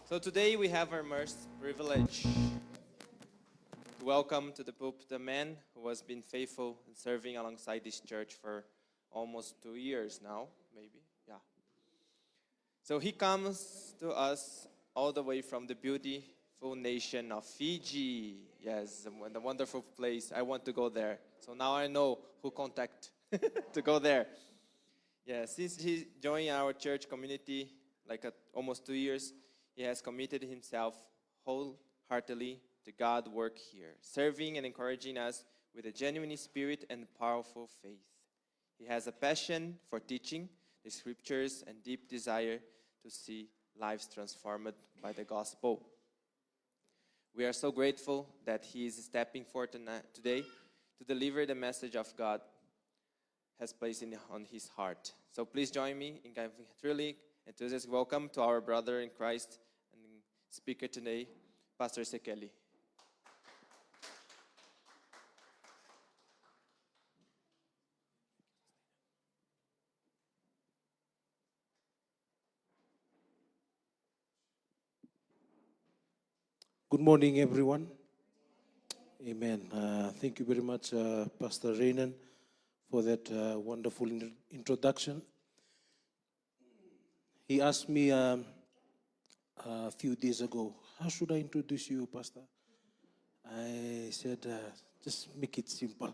So today we have our most privilege to welcome to the pulpit a man who has been faithful in serving alongside this church for almost 2 years now, maybe, yeah. So he comes to us all the way from the beautiful nation of Fiji. Yes, the wonderful place. I want to go there. So now I know who contact to go there. Yeah, since he joined our church community almost 2 years, he has committed himself wholeheartedly to God's work here, serving and encouraging us with a genuine spirit and powerful faith. He has a passion for teaching the scriptures and deep desire to see lives transformed by the gospel. We are so grateful that he is stepping forth today to deliver the message of God has placed on his heart. So please join me in giving truly enthusiastic welcome to our brother in Christ and speaker today, Pastor Isikeli. Good morning, everyone. Amen. Thank you very much, Pastor Raynan, for that wonderful introduction. He asked me a few days ago, how should I introduce you, Pastor? I said, just make it simple.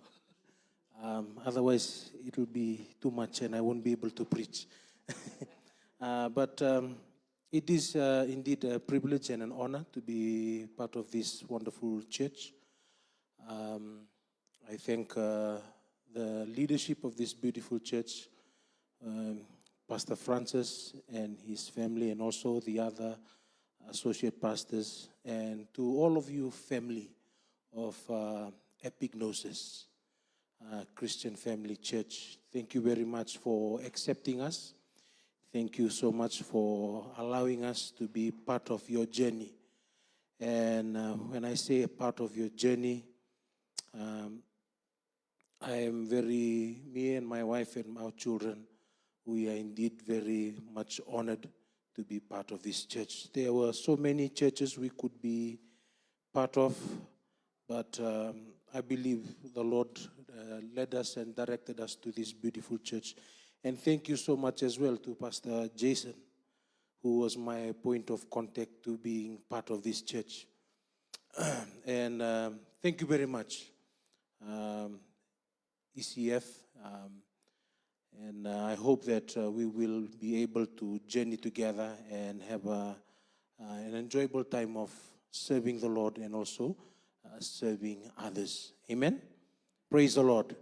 Otherwise, it will be too much and I won't be able to preach. But it is indeed a privilege and an honor to be part of this wonderful church. I thank the leadership of this beautiful church, Pastor Francis and his family, and also the other associate pastors, and to all of you family of Epignosis Christian Family Church. Thank you very much for accepting us. Thank you so much for allowing us to be part of your journey. And when I say a part of your journey, me and my wife and our children, we are indeed very much honored to be part of this church. There were so many churches we could be part of, but I believe the Lord led us and directed us to this beautiful church. And thank you so much as well to Pastor Jason, who was my point of contact to being part of this church. And thank you very much, ECF. And I hope that we will be able to journey together and have an enjoyable time of serving the Lord and also serving others. Amen? Praise the Lord.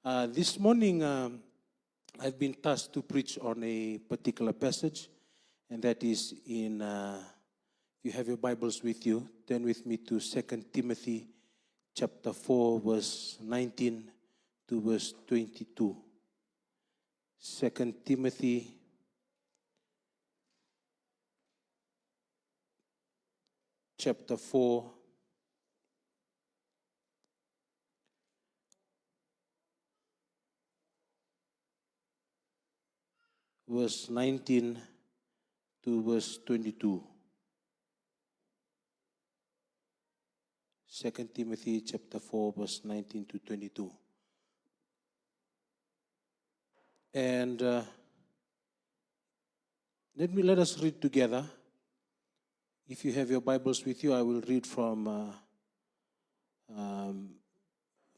This morning, I've been tasked to preach on a particular passage, and that is in, if you have your Bibles with you, turn with me to 2 Timothy chapter 4, verse 19 to verse 22. 2 Timothy chapter 4, verse 19 to verse 22. 2 Timothy chapter 4, verse 19 to 22. And let us read together. If you have your Bibles with you, I will read from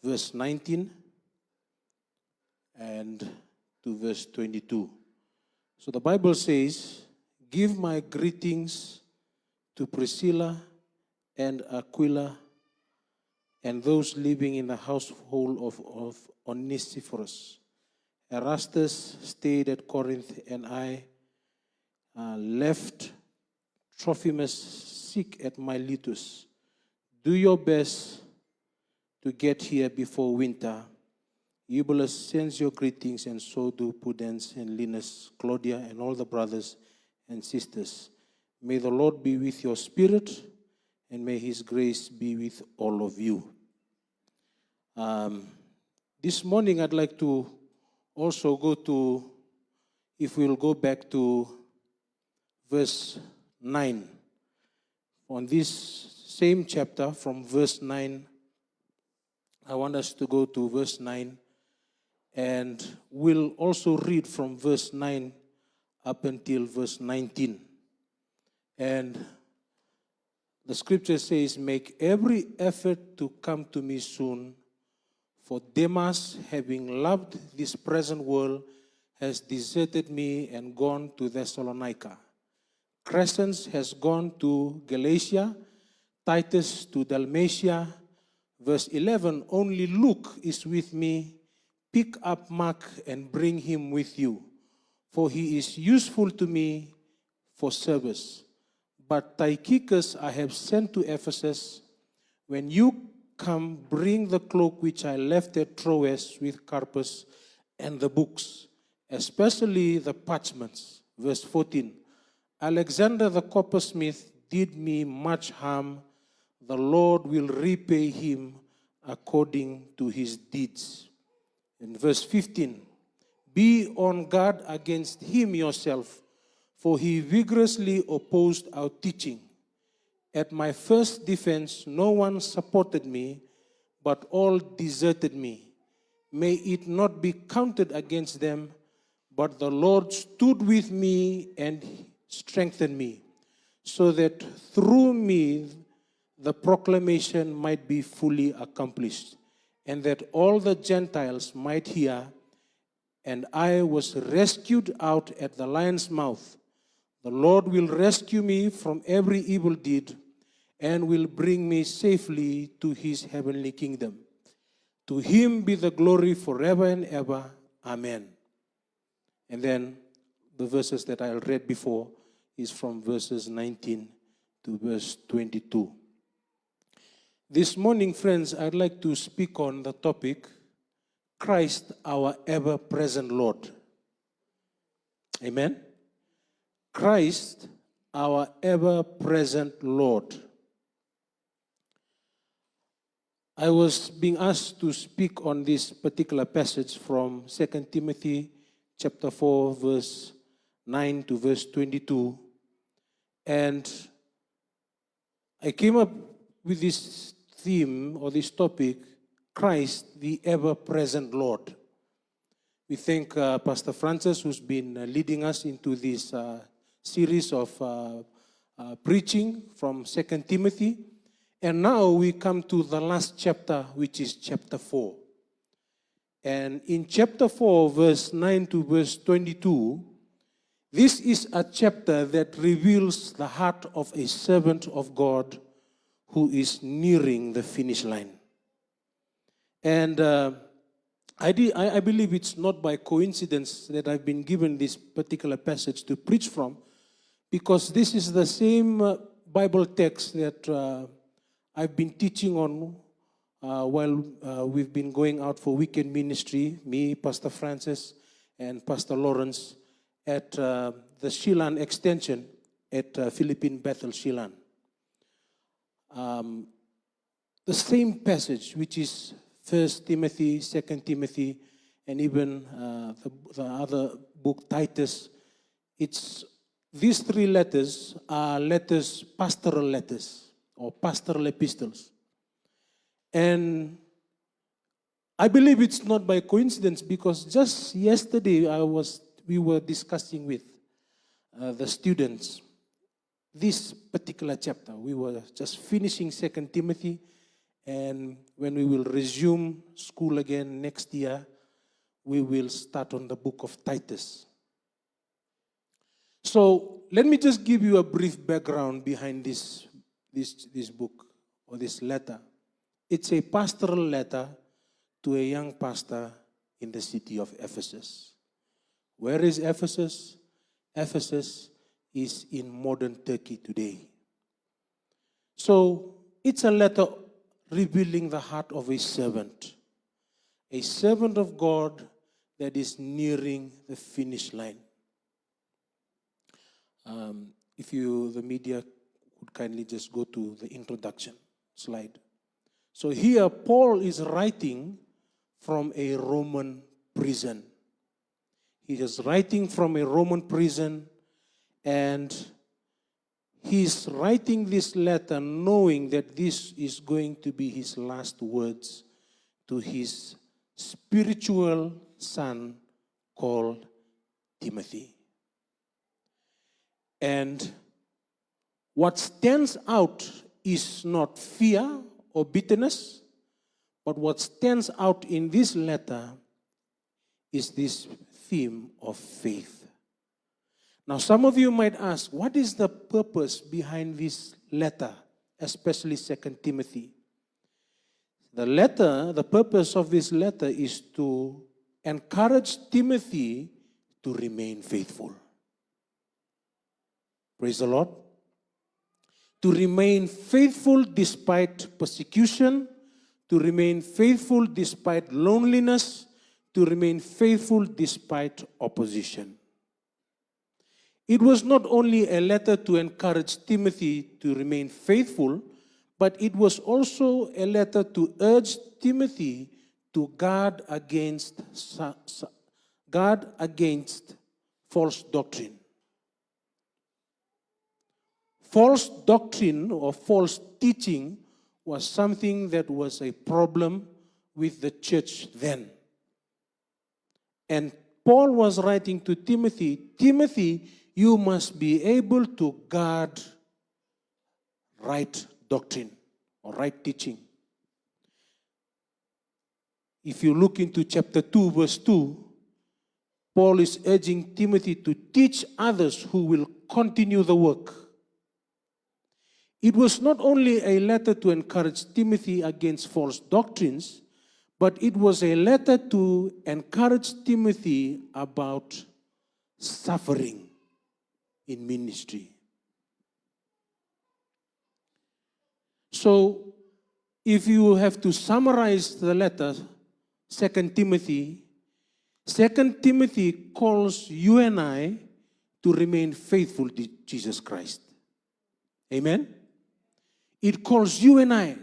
verse 19 and to verse 22. So the Bible says, give my greetings to Priscilla and Aquila and those living in the household of Onesiphorus. Erastus stayed at Corinth, and I left Trophimus sick at Miletus. Do your best to get here before winter. Eubulus sends your greetings, and so do Pudens and Linus, Claudia, and all the brothers and sisters. May the Lord be with your spirit, and may his grace be with all of you. This morning I'd like to also go to, if we'll go back to verse 9 on this same chapter from verse 9. I want us to go to verse 9, and we'll also read from verse 9 up until verse 19. And the scripture says, "Make every effort to come to me soon, for Demas, having loved this present world, has deserted me and gone to Thessalonica. Crescens has gone to Galatia, Titus to Dalmatia." Verse 11, "Only Luke is with me. Pick up Mark and bring him with you, for he is useful to me for service. But Tychicus I have sent to Ephesus. When you come, bring the cloak which I left at Troas with Carpus and the books, especially the parchments." Verse 14, "Alexander the coppersmith did me much harm. The Lord will repay him according to his deeds." In verse 15, "Be on guard against him yourself, for he vigorously opposed our teaching. At my first defense, no one supported me, but all deserted me. May it not be counted against them, but the Lord stood with me and strengthened me, so that through me the proclamation might be fully accomplished, and that all the Gentiles might hear. And I was rescued out at the lion's mouth. The Lord will rescue me from every evil deed and will bring me safely to his heavenly kingdom. To him be the glory forever and ever. Amen." And then the verses that I read before is from verses 19 to verse 22. This morning, friends, I'd like to speak on the topic, Christ, our ever-present Lord. Amen? Christ, our ever-present Lord. I was being asked to speak on this particular passage from 2 Timothy chapter 4, verse 9 to verse 22. And I came up with this theme or this topic, Christ, the ever-present Lord. We thank Pastor Francis, who's been leading us into this series of preaching from 2 Timothy. And now we come to the last chapter, which is chapter 4. And in chapter 4, verse 9 to verse 22, this is a chapter that reveals the heart of a servant of God who is nearing the finish line. And I believe it's not by coincidence that I've been given this particular passage to preach from, because this is the same Bible text that I've been teaching on while we've been going out for weekend ministry, me, Pastor Francis, and Pastor Lawrence, at the Shilan extension at Philippine Bethel Shilan. The same passage, which is 1 Timothy, 2 Timothy, and even the other book, Titus. These three letters are pastoral letters, or pastoral epistles. And I believe it's not by coincidence, because just yesterday we were discussing with the students this particular chapter. We were just finishing 2 Timothy, and when we will resume school again next year, we will start on the book of Titus. So let me just give you a brief background behind this book, or this letter. It's a pastoral letter to a young pastor in the city of Ephesus. Where is Ephesus? Ephesus is in modern Turkey today. So it's a letter revealing the heart of a servant of God that is nearing the finish line. If the media would kindly just go to the introduction slide. So here Paul is writing from a Roman prison. He is writing from a Roman prison, and he's writing this letter knowing that this is going to be his last words to his spiritual son called Timothy. And what stands out is not fear or bitterness, but what stands out in this letter is this theme of faith. Now, some of you might ask, what is the purpose behind this letter, especially 2 Timothy? The purpose of this letter is to encourage Timothy to remain faithful. Praise the Lord. To remain faithful despite persecution, to remain faithful despite loneliness, to remain faithful despite opposition. It was not only a letter to encourage Timothy to remain faithful, but it was also a letter to urge Timothy to guard against false doctrine. False doctrine or false teaching was something that was a problem with the church then. And Paul was writing to Timothy, Timothy, you must be able to guard right doctrine or right teaching. If you look into chapter 2, verse 2, Paul is urging Timothy to teach others who will continue the work. It was not only a letter to encourage Timothy against false doctrines, but it was a letter to encourage Timothy about suffering in ministry. So, if you have to summarize the letter, 2 Timothy calls you and I to remain faithful to Jesus Christ. Amen? It calls you and I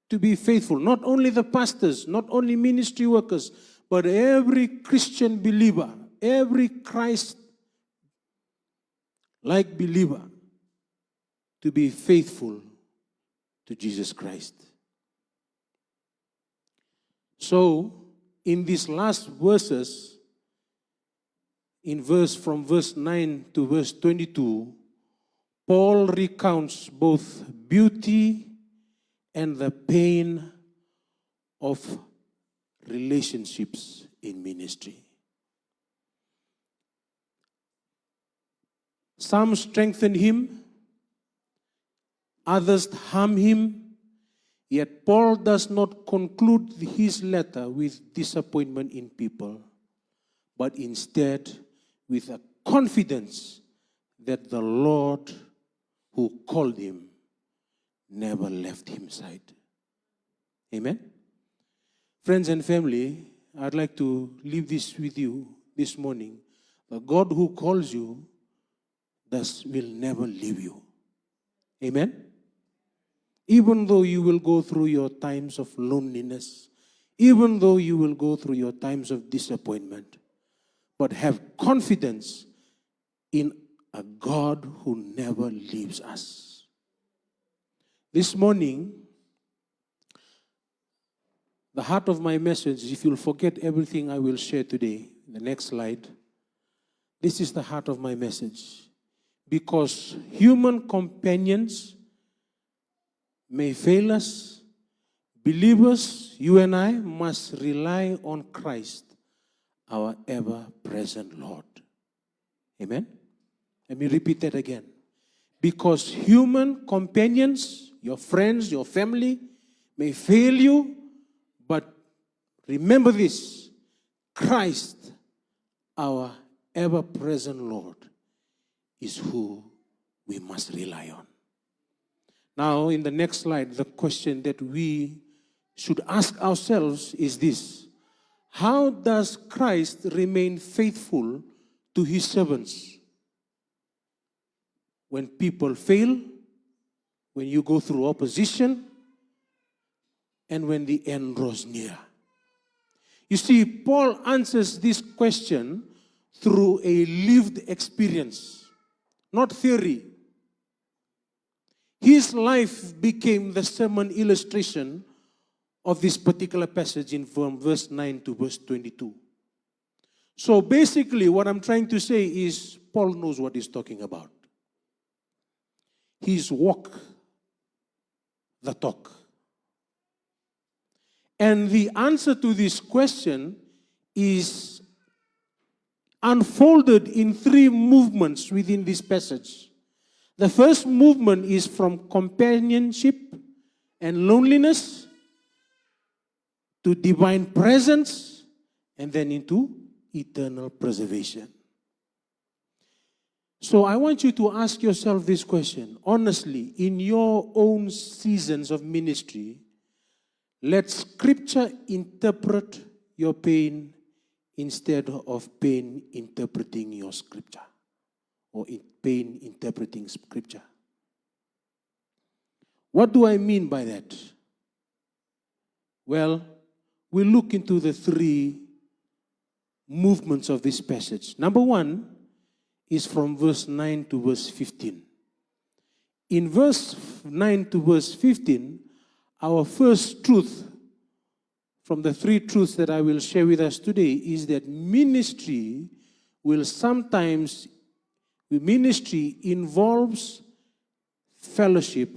to be faithful. Not only the pastors, not only ministry workers, but every Christian believer, every Christ-like believer to be faithful to Jesus Christ. So, in these last verses, from verse 9 to verse 22, Paul recounts both beauty and the pain of relationships in ministry. Some strengthen him, others harm him, yet Paul does not conclude his letter with disappointment in people, but instead with a confidence that the Lord who called him never left his side. Amen? Friends and family, I'd like to leave this with you this morning. The God who calls you will never leave you. Amen? Even though you will go through your times of loneliness, even though you will go through your times of disappointment, but have confidence in a God who never leaves us. This morning, the heart of my message, if you'll forget everything I will share today, the next slide, this is the heart of my message. Because human companions may fail us, believers, you and I, must rely on Christ, our ever-present Lord. Amen? Let me repeat that again. Because human companions, your friends, your family, may fail you, but remember this, Christ, our ever-present Lord, is who we must rely on. Now, in the next slide, the question that we should ask ourselves is this: how does Christ remain faithful to his servants? When people fail, when you go through opposition, and when the end draws near. You see, Paul answers this question through a lived experience, not theory. His life became the sermon illustration of this particular passage from verse 9 to verse 22. So basically what I'm trying to say is Paul knows what he's talking about. He's walked the talk. And the answer to this question is unfolded in three movements within this passage. The first movement is from companionship and loneliness to divine presence and then into eternal preservation. So I want you to ask yourself this question. Honestly, in your own seasons of ministry, let Scripture interpret your pain instead of pain interpreting your Scripture, or pain interpreting Scripture. What do I mean by that? Well, we look into the three movements of this passage. Number one is from verse 9 to verse 15. In verse 9 to verse 15, our first truth from the three truths that I will share with us today is that ministry involves fellowship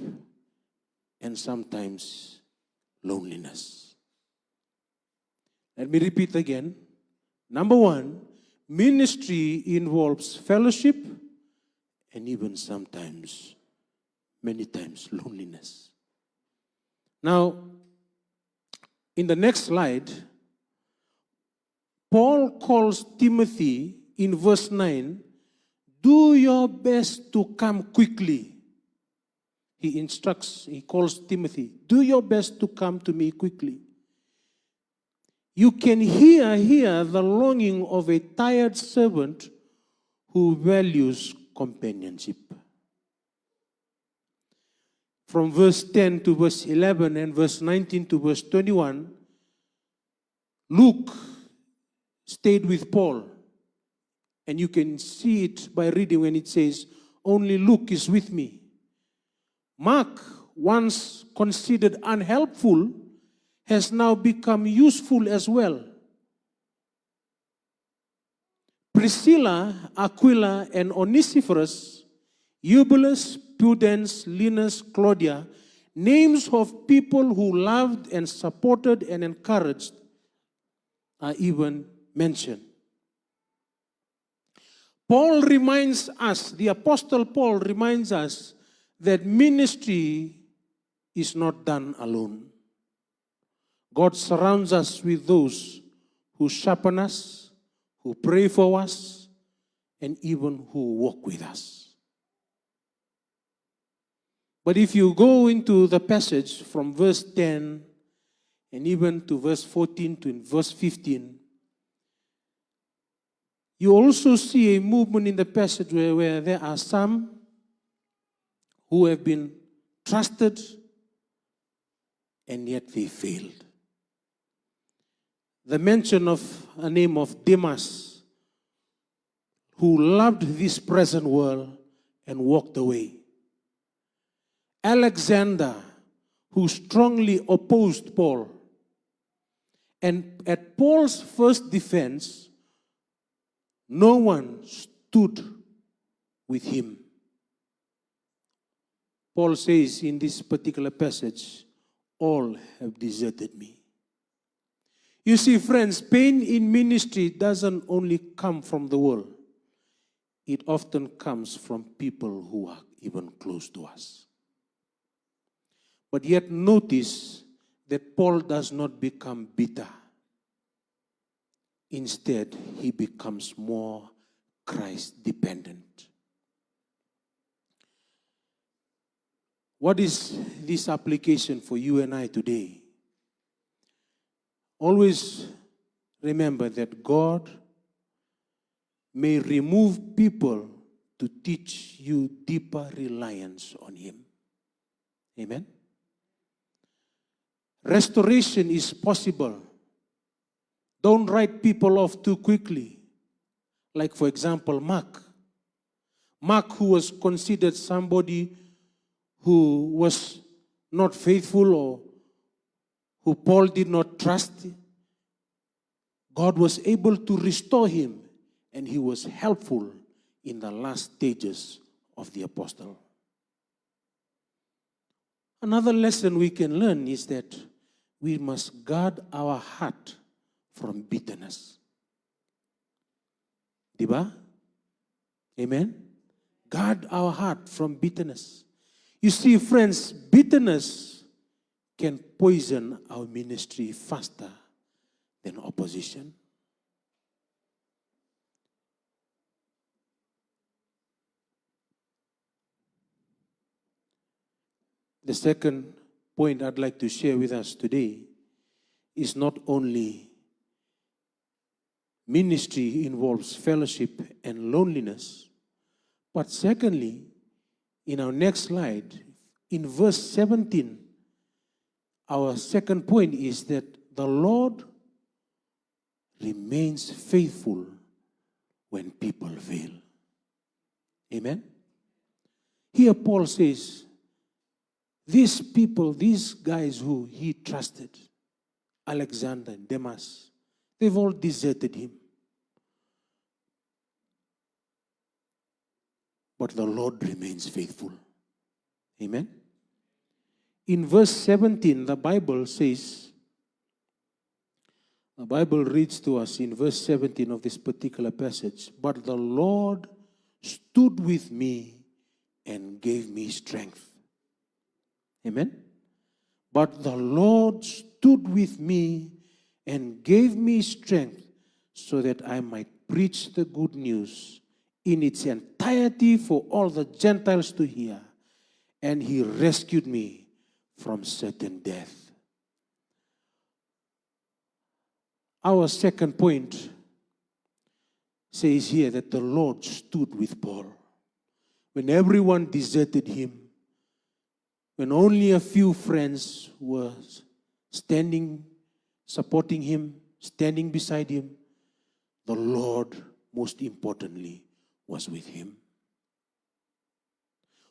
and sometimes loneliness. Let me repeat again. Number one, ministry involves fellowship and even sometimes, many times, loneliness. Now, in the next slide, Paul calls Timothy in verse 9, do your best to come quickly. He calls Timothy, do your best to come to me quickly. You can hear here the longing of a tired servant who values companionship. From verse 10 to verse 11 and verse 19 to verse 21, Luke stayed with Paul. And you can see it by reading when it says, only Luke is with me. Mark, once considered unhelpful, has now become useful as well. Priscilla, Aquila, and Onesiphorus, Eubulus, Pudens, Linus, Claudia, names of people who loved and supported and encouraged are even mentioned. Paul reminds us, the Apostle Paul reminds us that ministry is not done alone. God surrounds us with those who sharpen us, who pray for us, and even who walk with us. But if you go into the passage from verse 10 and even to verse 14 to verse 15, you also see a movement in the passage where there are some who have been trusted and yet they failed. The mention of a name of Demas, who loved this present world and walked away. Alexander, who strongly opposed Paul. And at Paul's first defense, no one stood with him. Paul says in this particular passage, all have deserted me. You see, friends, pain in ministry doesn't only come from the world. It often comes from people who are even close to us. But yet notice that Paul does not become bitter. Instead, he becomes more Christ-dependent. What is this application for you and I today? Always remember that God may remove people to teach you deeper reliance on Him. Amen? Restoration is possible. Don't write people off too quickly. Like, for example, Mark. Mark, who was considered somebody who was not faithful or who Paul did not trust, God was able to restore him, and he was helpful in the last stages of the apostle. Another lesson we can learn is that we must guard our heart from bitterness. Diba? Amen? Guard our heart from bitterness. You see, friends, bitterness can poison our ministry faster than opposition. The second point I'd like to share with us today is not only ministry involves fellowship and loneliness, but secondly, in our next slide, in verse 17, our second point is that the Lord remains faithful when people fail. Amen? Here Paul says, these people, these guys who he trusted, Alexander and Demas, they've all deserted him. But the Lord remains faithful. Amen? In verse 17, the Bible says, the Bible reads to us in verse 17 of this particular passage, but the Lord stood with me and gave me strength. Amen? But the Lord stood with me and gave me strength so that I might preach the good news in its entirety for all the Gentiles to hear. And he rescued me from certain death. Our second point says here that the Lord stood with Paul. When everyone deserted him, when only a few friends were standing, supporting him, standing beside him, the Lord, most importantly, was with him.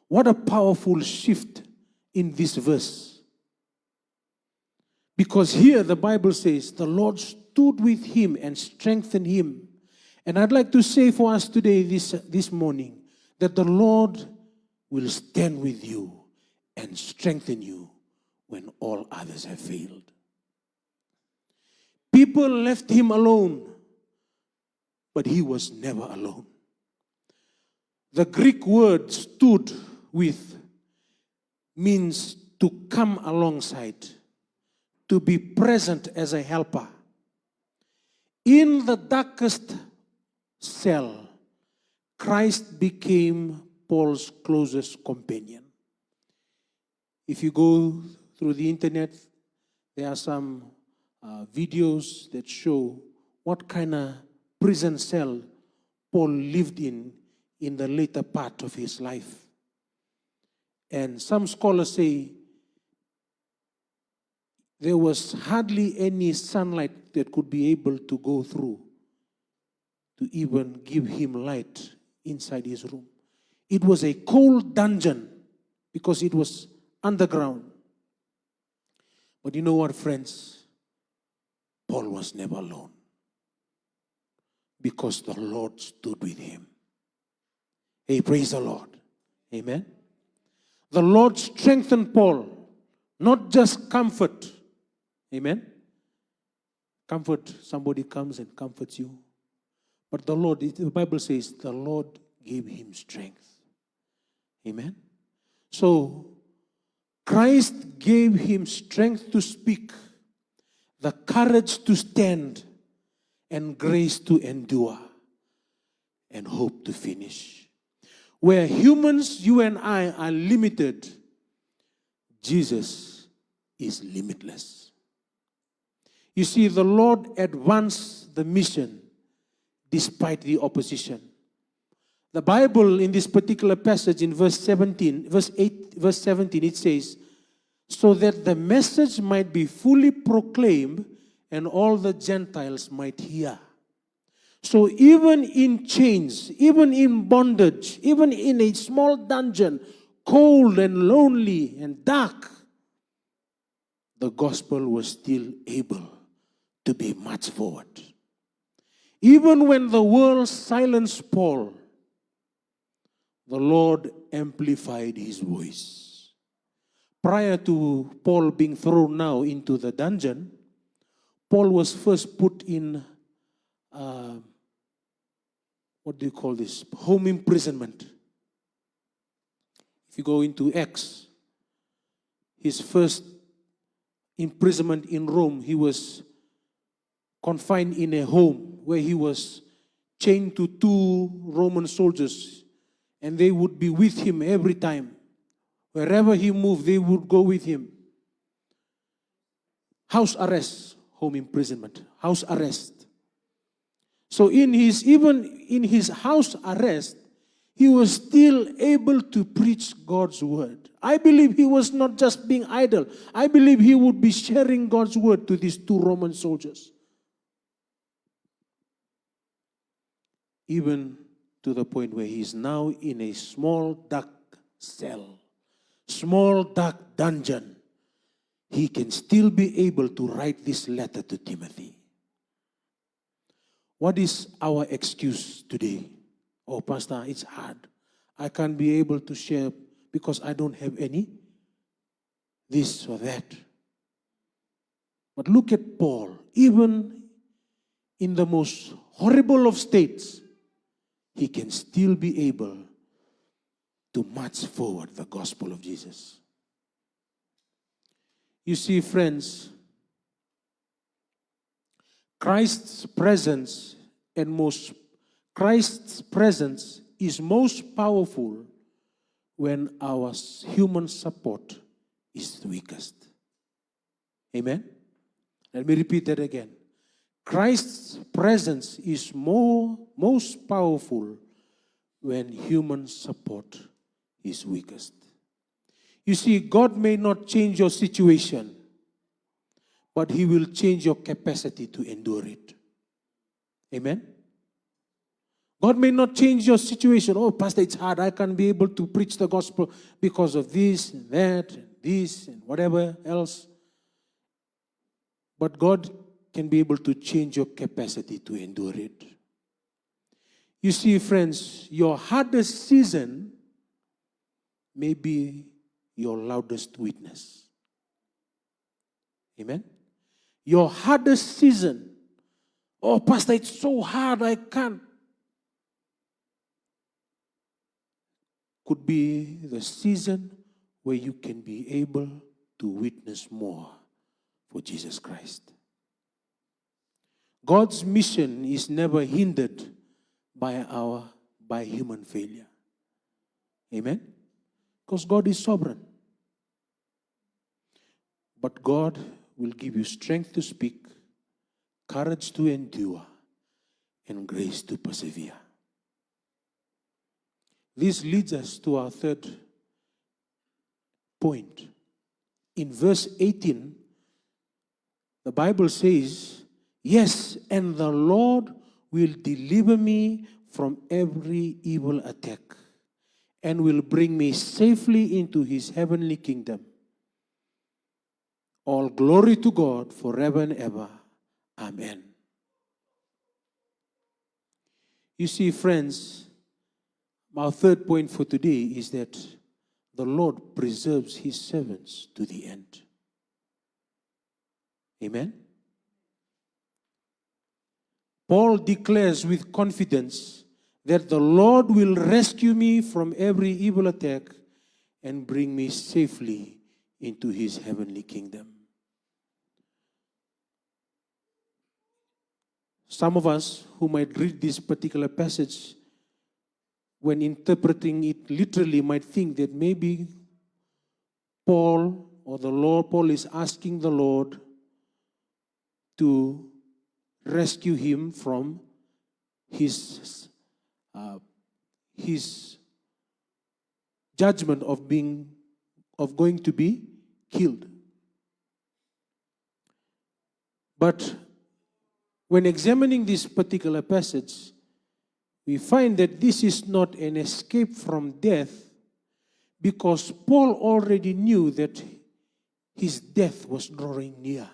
What a powerful shift in this verse. Because here the Bible says the Lord stood with him and strengthened him. And I'd like to say for us today, this morning, that the Lord will stand with you and strengthen you when all others have failed. People left him alone, but he was never alone. The Greek word stood with means to come alongside, to be present as a helper. In the darkest cell, Christ became Paul's closest companion. If you go through the internet, there are some videos that show what kind of prison cell Paul lived in the later part of his life. And some scholars say there was hardly any sunlight that could be able to go through to even give him light inside his room. It was a cold dungeon because it was underground. But you know what, friends? Paul was never alone because the Lord stood with him. Hey, praise the Lord. Amen. The Lord strengthened Paul, not just comfort. Amen. Comfort, somebody comes and comforts you. But the Lord, the Bible says, the Lord gave him strength. Amen. So, Christ gave him strength to speak, the courage to stand, and grace to endure, and hope to finish. Where humans, you and I, are limited, Jesus is limitless. You see, the Lord advanced the mission despite the opposition. The Bible in this particular passage in verse 17, verse 17, it says, so that the message might be fully proclaimed and all the Gentiles might hear. So even in chains, even in bondage, even in a small dungeon, cold and lonely and dark, the gospel was still able to be marched forward. Even when the world silenced Paul, the Lord amplified his voice. Prior to Paul being thrown now into the dungeon, Paul was first put in, home imprisonment. If you go into Acts, his first imprisonment in Rome, he was confined in a home where he was chained to 2 Roman soldiers, and they would be with him every time. Wherever he moved, they would go with him. House arrest, home imprisonment, house arrest. So even in his house arrest, he was still able to preach God's word. I believe he was not just being idle. I believe he would be sharing God's word to these 2 Roman soldiers. Even to the point where he is now in a small dark cell, small dark dungeon, he can still be able to write this letter to Timothy. What is our excuse today? Oh, Pastor, it's hard. I can't be able to share because I don't have any this or that. But look at Paul. Even in the most horrible of states, he can still be able to march forward the gospel of Jesus. You see, friends, Christ's presence is most powerful when our human support is the weakest. Amen? Let me repeat that again. Christ's presence is most powerful when human support is weakest. You see, God may not change your situation, but He will change your capacity to endure it. Amen? God may not change your situation. Oh, Pastor, it's hard. I can't be able to preach the gospel because of this and that and this and whatever else. But God can be able to change your capacity to endure it. You see, friends, your hardest season may be your loudest witness. Amen? Your hardest season. Oh, Pastor, it's so hard, I can't. Could be the season where you can be able to witness more for Jesus Christ. God's mission is never hindered by human failure. Amen? Because God is sovereign. But God will give you strength to speak, courage to endure, and grace to persevere. This leads us to our third point. In verse 18, the Bible says, "Yes, and the Lord will deliver me from every evil attack and will bring me safely into His heavenly kingdom. All glory to God forever and ever. Amen." You see, friends, our third point for today is that the Lord preserves His servants to the end. Amen? Paul declares with confidence that the Lord will rescue me from every evil attack and bring me safely into His heavenly kingdom. Some of us who might read this particular passage, when interpreting it literally, might think that maybe Paul is asking the Lord to rescue him from his judgment of going to be killed. But when examining this particular passage, we find that this is not an escape from death, because Paul already knew that his death was drawing near.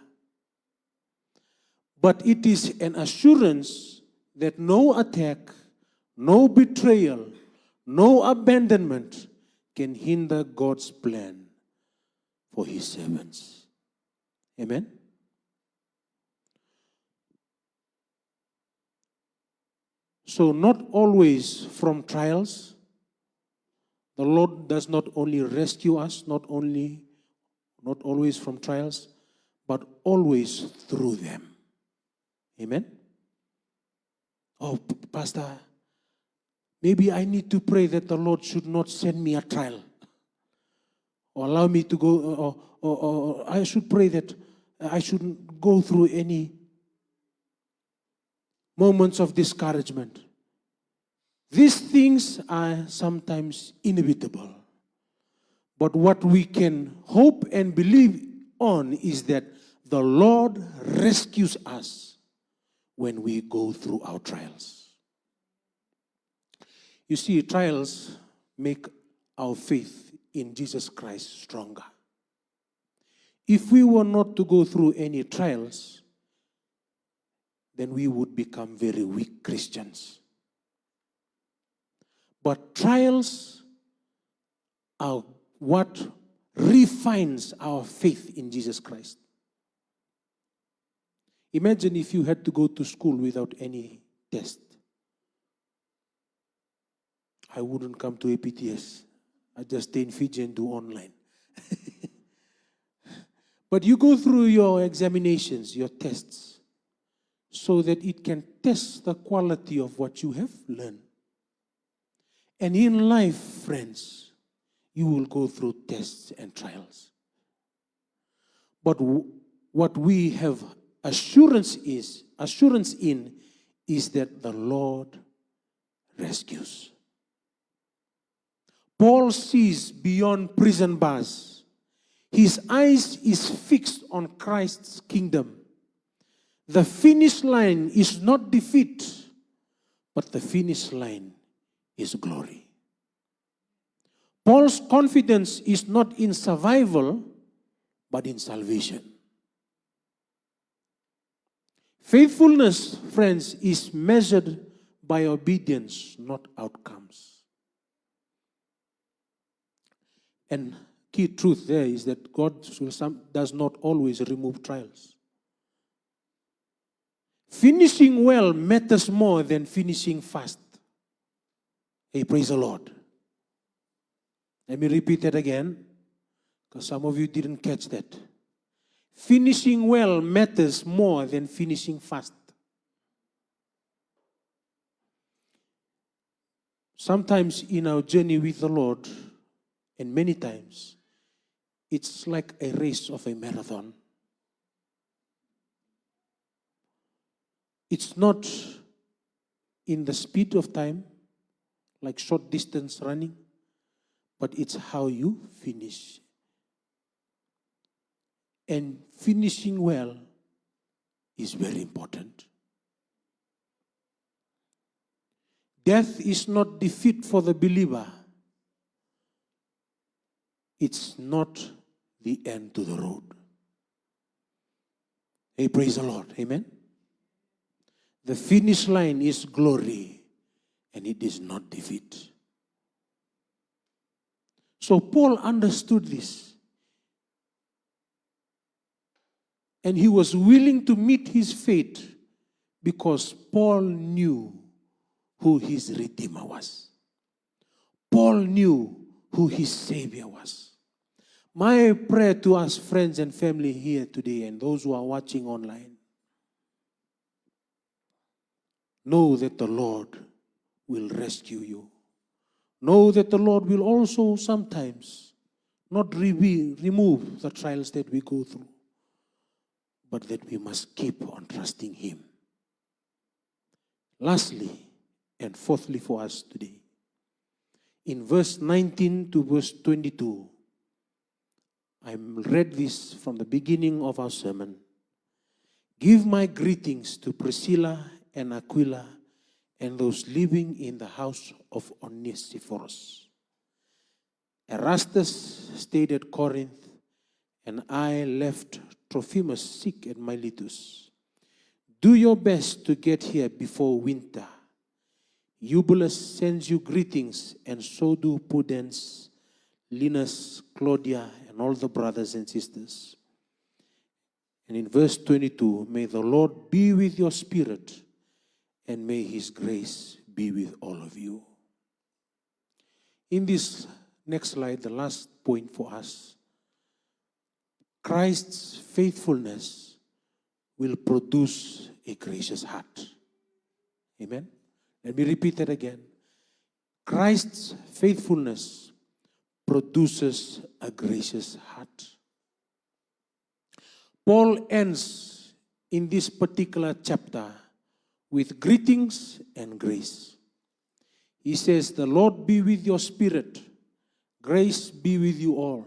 But it is an assurance that no attack, no betrayal, no abandonment can hinder God's plan for his servants. Amen? So not always from trials. The Lord does not only rescue us, not always from trials, but always through them. Amen? Oh, Pastor, maybe I need to pray that the Lord should not send me a trial, or allow me to go, or I should pray that I shouldn't go through any moments of discouragement. These things are sometimes inevitable. But what we can hope and believe on is that the Lord rescues us when we go through our trials. You see, trials make our faith in Jesus Christ stronger. If we were not to go through any trials, then we would become very weak Christians. But trials are what refines our faith in Jesus Christ. Imagine if you had to go to school without any test. I wouldn't come to APTS. I'd just stay in Fiji and do online. But you go through your examinations, your tests, so that it can test the quality of what you have learned. And in life, friends, you will go through tests and trials. But what we have assurance in is that the Lord rescues. Paul sees beyond prison bars. His eyes is fixed on Christ's kingdom. The finish line is not defeat, but the finish line is glory. Paul's confidence is not in survival, but in salvation. Faithfulness, friends, is measured by obedience, not outcomes. And key truth there is that God does not always remove trials. Finishing well matters more than finishing fast. Hey, praise the Lord. Let me repeat that again, because some of you didn't catch that. Finishing well matters more than finishing fast. Sometimes in our journey with the Lord, and many times, it's like a race of a marathon. It's not in the speed of time, like short distance running, but it's how you finish. And finishing well is very important. Death is not defeat for the believer. It's not the end to the road. Hey, praise the Lord. Amen. The finish line is glory, and it is not defeat. So Paul understood this. And he was willing to meet his fate because Paul knew who his Redeemer was. Paul knew who his Savior was. My prayer to us, friends and family here today, and those who are watching online, know that the Lord will rescue you. Know that the Lord will also sometimes not remove the trials that we go through, but that we must keep on trusting Him. Lastly, and fourthly for us today, in verse 19 to verse 22, I read this from the beginning of our sermon. Give my greetings to Priscilla and Aquila and those living in the house of Onesiphorus, Erastus stayed at Corinth, and I left Trophimus sick at Miletus. Do your best to get here before winter. Eubulus sends you greetings, and so do Pudens, Linus, Claudia, and all the brothers and sisters. And in verse 22, may the Lord be with your spirit, and may his grace be with all of you. In this next slide, the last point for us, Christ's faithfulness will produce a gracious heart. Amen? Let me repeat that again. Christ's faithfulness produces a gracious heart. Paul ends in this particular chapter with greetings and grace. He says, the Lord be with your spirit. Grace be with you all.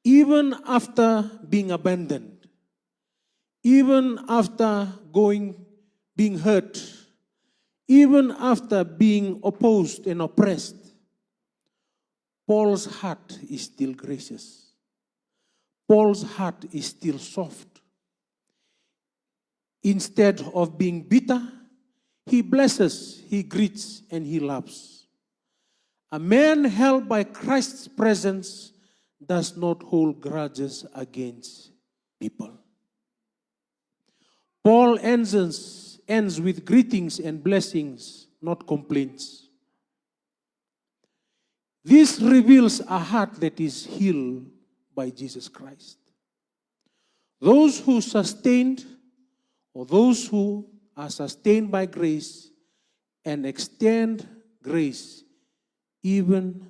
Even after being abandoned, even after being hurt, even after being opposed and oppressed, Paul's heart is still gracious. Paul's heart is still soft. Instead of being bitter, he blesses, he greets, and he loves. A man held by Christ's presence does not hold grudges against people. Paul ends with greetings and blessings, not complaints. This reveals a heart that is healed by Jesus Christ. Those who are sustained by grace and extend grace even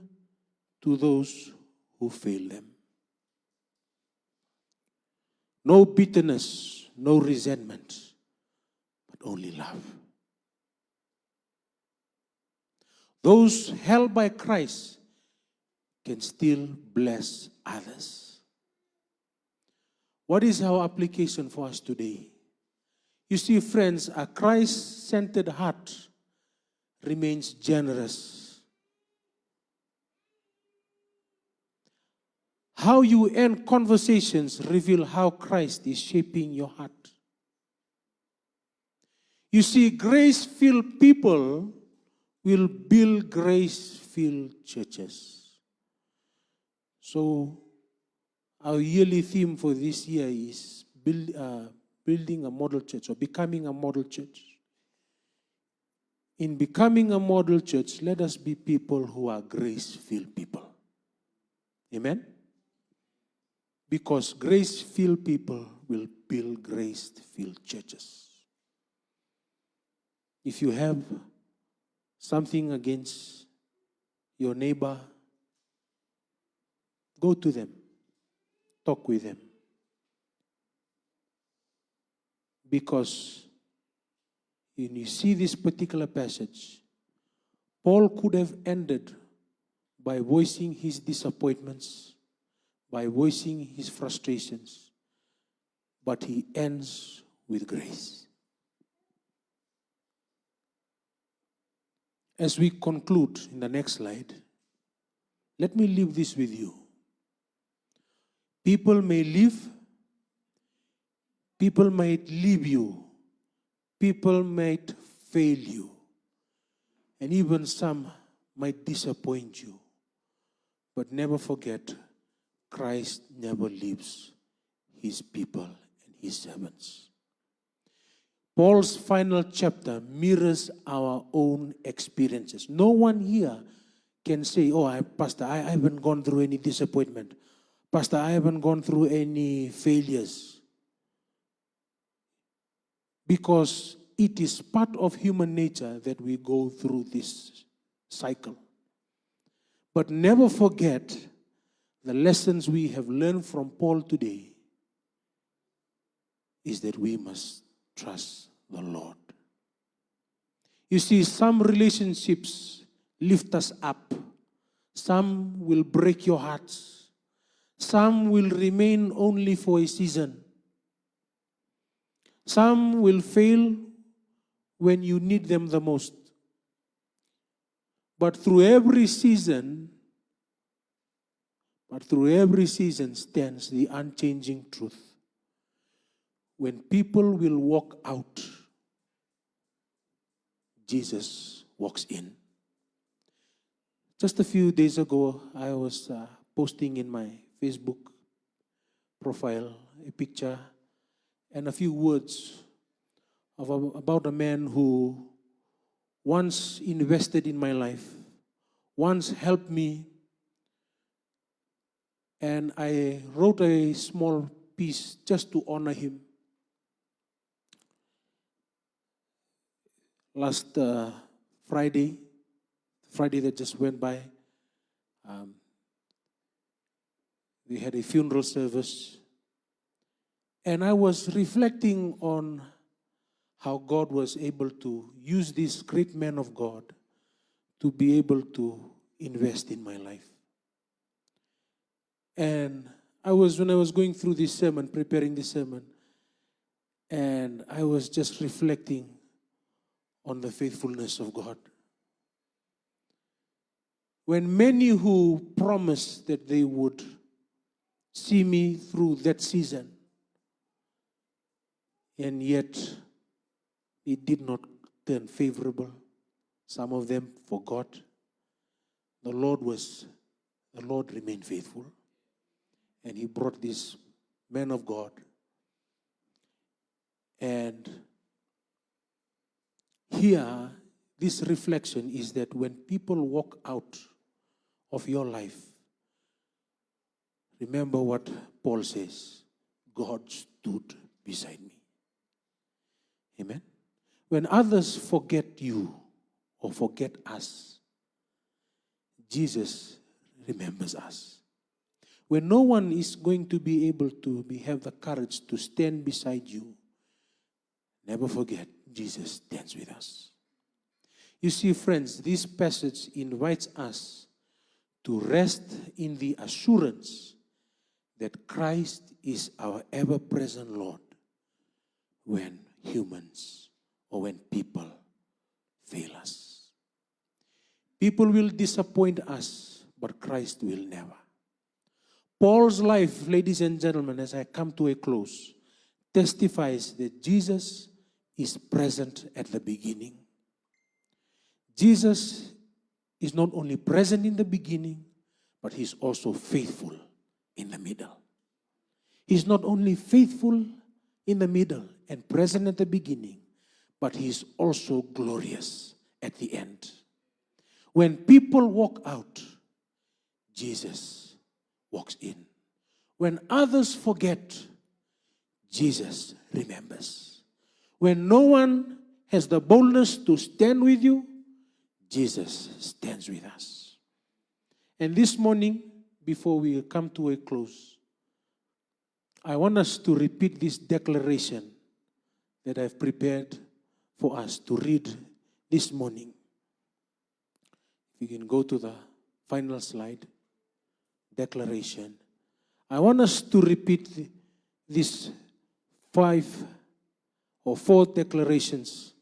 to those who fail them. No bitterness, no resentment, but only love. Those held by Christ can still bless others. What is our application for us today? You see, friends, a Christ-centered heart remains generous. How you end conversations reveal how Christ is shaping your heart. You see, grace-filled people will build grace-filled churches. So, our yearly theme for this year is building a model church or becoming a model church. In becoming a model church, let us be people who are grace-filled people. Amen? Because grace-filled people will build grace-filled churches. If you have something against your neighbor, go to them. Talk with them. Because when you see this particular passage, Paul could have ended by voicing his disappointments, by voicing his frustrations, but he ends with grace. As we conclude in the next slide, let me leave this with you. People may leave, people might leave you, people might fail you, and even some might disappoint you. But never forget, Christ never leaves his people and his servants. Paul's final chapter mirrors our own experiences. No one here can say, Pastor, I haven't gone through any disappointment. Pastor, I haven't gone through any failures. Because it is part of human nature that we go through this cycle. But never forget the lessons we have learned from Paul today is that we must trust the Lord. You see, some relationships lift us up. Some will break your hearts. Some will remain only for a season. Some will fail when you need them the most. But through every season, but through every season stands the unchanging truth. When people will walk out, Jesus walks in. Just a few days ago, I was posting in my Facebook profile a picture and a few words about a man who once invested in my life, once helped me, and I wrote a small piece just to honor him. Last Friday that just went by, we had a funeral service, and I was reflecting on how God was able to use this great man of God to be able to invest in my life. And when I was going through this sermon, preparing this sermon, and I was just reflecting on the faithfulness of God. When many who promised that they would see me through that season, and yet it did not turn favorable. Some of them forgot. The Lord remained faithful. And He brought this man of God. And here, this reflection is that when people walk out of your life, remember what Paul says, God stood beside me. Amen? When others forget you or forget us, Jesus remembers us. When no one is going to be able to have the courage to stand beside you, never forget, Jesus stands with us. You see, friends, this passage invites us to rest in the assurance that Christ is our ever-present Lord when humans or when people fail us. People will disappoint us, but Christ will never. Paul's life, ladies and gentlemen, as I come to a close, testifies that Jesus is present at the beginning. Jesus is not only present in the beginning, but He's also faithful in the middle. He's not only faithful in the middle and present at the beginning, but He's also glorious at the end. When people walk out, Jesus walks in. When others forget, Jesus remembers. When no one has the boldness to stand with you, Jesus stands with us. And this morning, before we come to a close, I want us to repeat this declaration that I've prepared for us to read this morning. If you can go to the final slide, declaration. I want us to repeat these 5 or 4 declarations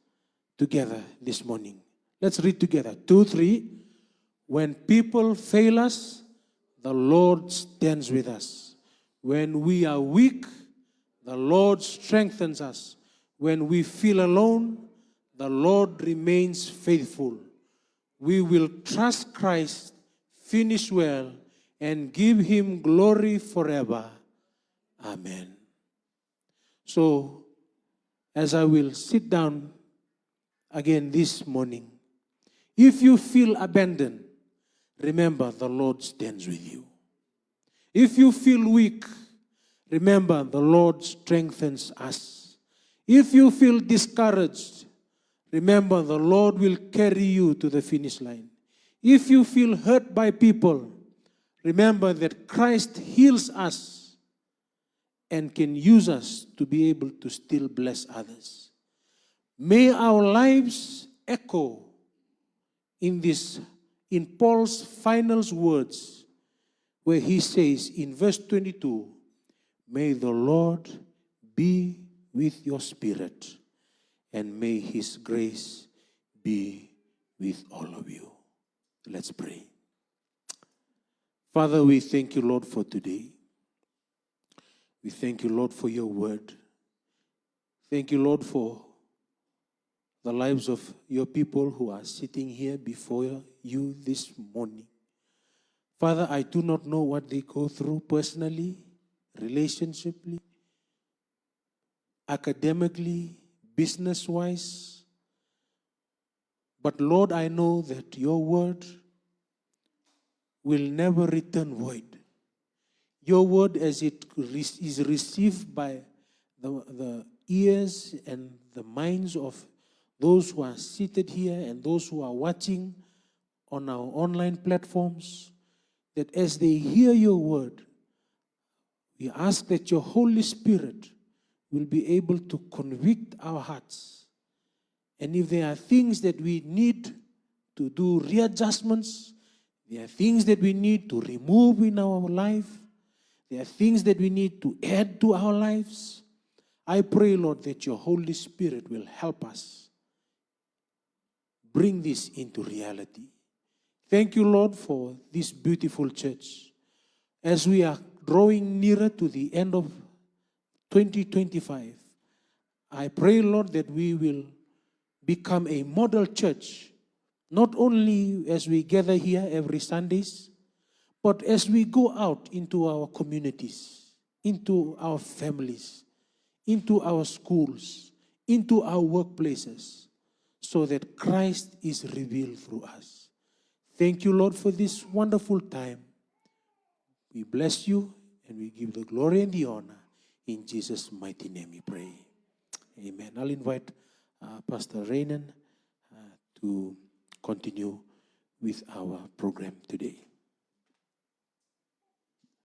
together this morning. Let's read together. 2, 3. When people fail us, the Lord stands with us. When we are weak, the Lord strengthens us. When we feel alone, the Lord remains faithful. We will trust Christ, finish well, and give Him glory forever. Amen. So, as I will sit down again this morning, if you feel abandoned, remember the Lord stands with you. If you feel weak, remember the Lord strengthens us. If you feel discouraged, remember the Lord will carry you to the finish line. If you feel hurt by people, remember that Christ heals us and can use us to be able to still bless others. May our lives echo in Paul's final words, where he says in verse 22, may the Lord be with your spirit, and may His grace be with all of you. Let's pray. Father, we thank you, Lord, for today. We thank you, Lord, for your word. Thank you, Lord, for the lives of your people who are sitting here before you this morning. Father, I do not know what they go through personally, relationshiply, academically, business-wise. But Lord, I know that your word will never return void. Your word, as it is received by the ears and the minds of those who are seated here and those who are watching on our online platforms, that as they hear your word, we ask that your Holy Spirit will be able to convict our hearts. And if there are things that we need to do readjustments, there are things that we need to remove in our life, there are things that we need to add to our lives, I pray, Lord, that your Holy Spirit will help us bring this into reality. Thank you, Lord, for this beautiful church. As we are drawing nearer to the end of 2025, I pray, Lord, that we will become a model church, not only as we gather here every Sundays, but as we go out into our communities, into our families, into our schools, into our workplaces, so that Christ is revealed through us. Thank you, Lord, for this wonderful time. We bless you and we give the glory and the honor. In Jesus' mighty name we pray. Amen. I'll invite Pastor Raynan to continue with our program today.